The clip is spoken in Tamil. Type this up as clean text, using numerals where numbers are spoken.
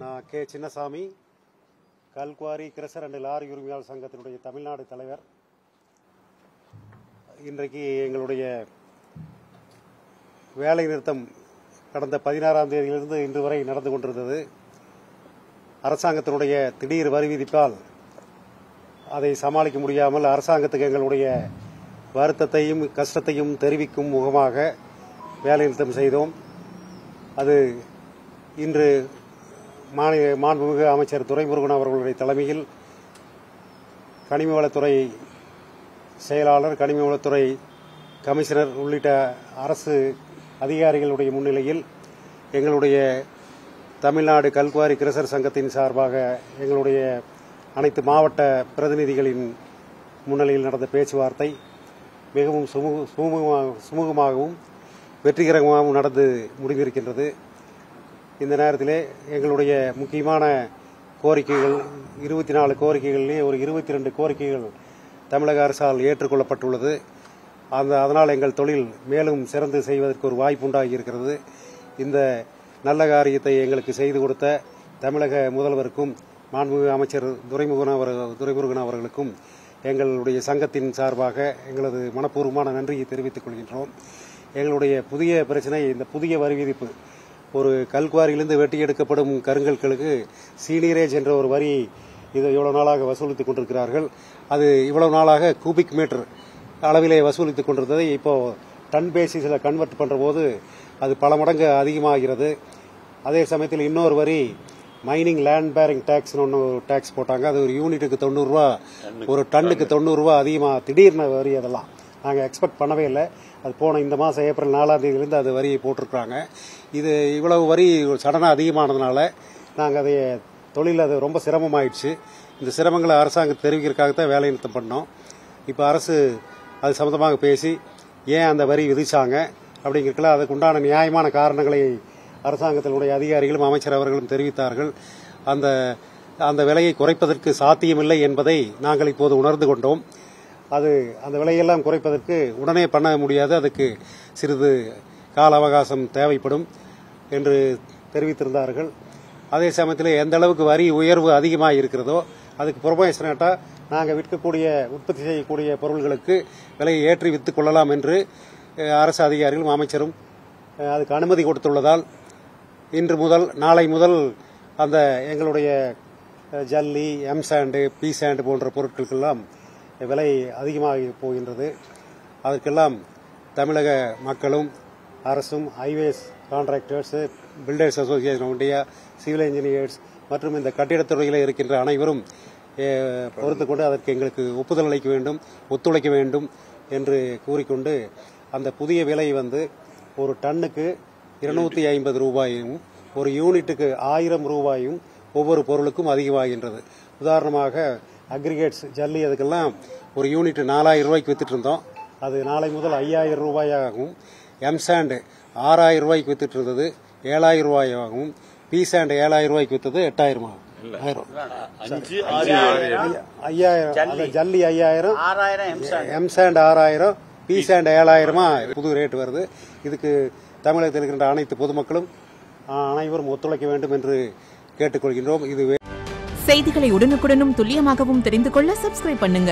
நான் கே சின்னசாமி, கல்குவாரி கிரசர் அண்ட் லாரி உரிமையாளர் சங்கத்தினுடைய தமிழ்நாடு தலைவர். இன்றைக்கு எங்களுடைய வேலை நிறுத்தம் கடந்த 16ஆம் தேதியிலிருந்து இன்று வரை நடந்து கொண்டிருந்தது. அரசாங்கத்தினுடைய திடீர் வரி விதிப்பால் அதை சமாளிக்க முடியாமல் அரசாங்கத்துக்கு எங்களுடைய வருத்தத்தையும் கஷ்டத்தையும் தெரிவிக்கும் முகமாக வேலை நிறுத்தம் செய்தோம். அது இன்று மாண்புமிகு அமைச்சர் துரைமுருகன் அவர்களுடைய தலைமையில் கனிமவளத்துறை செயலாளர், கனிமவளத்துறை கமிஷனர் உள்ளிட்ட அரசு அதிகாரிகளுடைய முன்னிலையில் எங்களுடைய தமிழ்நாடு கல்குவாரி கிரசர் சங்கத்தின் சார்பாக எங்களுடைய அனைத்து மாவட்ட பிரதிநிதிகளின் முன்னிலையில் நடந்த பேச்சுவார்த்தை மிகவும் சுமூகமாகவும் வெற்றிகரமாகவும் நடந்து முடிந்திருக்கின்றது. இந்த நேரத்திலே எங்களுடைய முக்கியமான கோரிக்கைகள் 24 கோரிக்கைகளிலே ஒரு 22 கோரிக்கைகள் தமிழக அரசால் ஏற்றுக்கொள்ளப்பட்டுள்ளது. அதனால் எங்கள் தொழில் மேலும் சிறந்து செய்வதற்கு ஒரு வாய்ப்பு உண்டாகி இருக்கிறது. இந்த நல்ல காரியத்தை எங்களுக்கு செய்து கொடுத்த தமிழக முதல்வருக்கும் மாண்புமிகு அமைச்சர் துரைமுருகன் அவர்களுக்கும் எங்களுடைய சங்கத்தின் சார்பாக எங்களது மனப்பூர்வமான நன்றியை தெரிவித்துக் கொள்கின்றோம். எங்களுடைய புதிய பிரச்சனை இந்த புதிய வரி விதிப்பு. ஒரு கல்குவாரியிலிருந்து வெட்டி எடுக்கப்படும் கருங்கற்களுக்கு சீனியரேஜ் என்ற ஒரு வரி இது இவ்வளவு நாளாக வசூலித்துக் கொண்டிருக்கிறார்கள். அது இவ்வளவு நாளாக கூபிக் மீட்டர் அளவிலே வசூலித்துக் கொண்டிருந்ததை இப்போ டன் பேசிஸில் கன்வெர்ட் பண்ற போது அது பல மடங்கு அதிகமாகிறது. அதே சமயத்தில் இன்னொரு வரி மைனிங் லேண்ட் பேரிங் டாக்ஸ் ஒன்று டாக்ஸ் போட்டாங்க. அது ஒரு யூனிட்டுக்கு 90 ரூபா, ஒரு டன்னுக்கு 90 ரூபா அதிகமாக திடீர்னு வரி. அதெல்லாம் நாங்கள் எக்ஸ்பெக்ட் பண்ணவே இல்லை. அது போன இந்த மாதம் ஏப்ரல் 4ஆம் தேதியிலிருந்து அது வரியை போட்டிருக்காங்க. இது இவ்வளவு வரி சடனாக அதிகமானதுனால நாங்கள் அதை தொழில் அது ரொம்ப சிரமமாயிடுச்சு. இந்த சிரமங்களை அரசாங்கம் தெரிவிக்கிறதுக்காகத்தான் வேலை நிறுத்தம் பண்ணோம். இப்போ அரசு அது சம்பந்தமாக பேசி ஏன் அந்த வரி விதிச்சாங்க அப்படிங்கிறதுல அதுக்கு உண்டான நியாயமான காரணங்களை அரசாங்கத்தினுடைய அதிகாரிகளும் அமைச்சர் அவர்களும் தெரிவித்தார்கள். அந்த விலையை குறைப்பதற்கு சாத்தியமில்லை என்பதை நாங்கள் இப்போது உணர்ந்து கொண்டோம். அந்த விலையெல்லாம் குறைப்பதற்கு உடனே பண்ண முடியாது, அதுக்கு சிறிது கால அவகாசம் தேவைப்படும் என்று தெரிவித்திருந்தார்கள். அதே சமயத்தில் எந்த அளவுக்கு வரி உயர்வு அதிகமாக இருக்கிறதோ அதுக்கு ப்ரொபோஷனேட்டா நாங்கள் உற்பத்தி செய்யக்கூடிய பொருள்களுக்கு விலையை ஏற்றி விற்றுக் கொள்ளலாம் என்று அரசு அதிகாரிகளும் அமைச்சரும் அதுக்கு அனுமதி கொடுத்துள்ளதால் இன்று முதல் நாளை முதல் அந்த எங்களுடைய ஜல்லி, எம்சாண்டு, பி சாண்டு போன்ற பொருட்களுக்கெல்லாம் விலை அதிகமாகி போகின்றது. அதற்கெல்லாம் தமிழக மக்களும் அரசும், highways contractors, builders association of India, civil engineers மற்றும் இந்த கட்டிடத்துறையில் இருக்கின்ற அனைவரும் பொறுத்துக்கொண்டு அதற்கு எங்களுக்கு ஒப்புதல் அளிக்க வேண்டும், ஒத்துழைக்க வேண்டும் என்று கூறிக்கொண்டு அந்த புதிய விலை ஒரு டன்னுக்கு 250 ரூபாயும் ஒரு யூனிட்டுக்கு 1000 ரூபாயும் ஒவ்வொரு பொருளுக்கும் அதிகமாகின்றது. உதாரணமாக அக்ரிகேட்ஸ், ஜல்லி, அதுக்கெல்லாம் ஒரு யூனிட் 4000 ரூபாய்க்கு வித்துட்டு இருந்தோம். அது நாளை முதல் 5000 ரூபாயாகவும், எம்சாண்டு 6000 ரூபாய்க்கு வித்துட்டு இருந்தது 7000 ரூபாயாகவும், பி சாண்டு 7000 ரூபாய்க்கு வித்தது 8000 ஆகும். 5000 ஜல்லி 5000, எம்சாண்ட் 6000, பி சாண்ட் 7000 புது ரேட் வருது. இதுக்கு தமிழகத்தில் இருக்கின்ற அனைத்து பொதுமக்களும் அனைவரும் ஒத்துழைக்க வேண்டும் என்று கேட்டுக்கொள்கின்றோம். இது செய்திகளை உடனுக்குடனும் துல்லியமாகவும் தெரிந்து கொள்ள சப்ஸ்கிரைப் பண்ணுங்க.